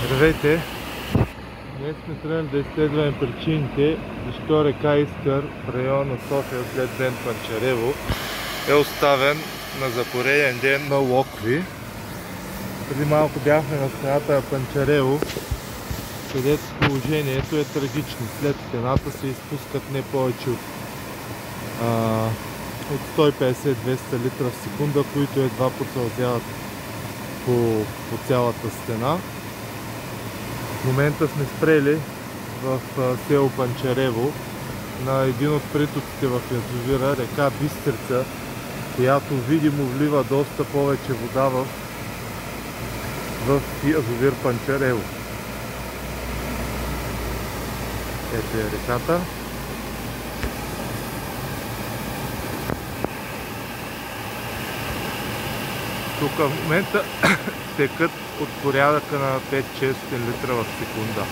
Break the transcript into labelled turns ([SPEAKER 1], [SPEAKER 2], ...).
[SPEAKER 1] Здравейте! Днес сме тръгнали да изследваме причините защо река Искър в района на София след ден Панчарево е оставен за пореден ден на локви. Преди малко бяхме на стената на Панчарево, където положението е трагично. След стената се изпускат не повече от 150-200 литра в секунда, които едва потълзяват по цялата стена. В момента сме спрели в село Панчарево на един от притоците в язовира, река Бистрица, която видимо влива доста повече вода в язовир Панчарево. Ето е реката. Тук в момента текат от порядъка на 5-6 литра в секунда.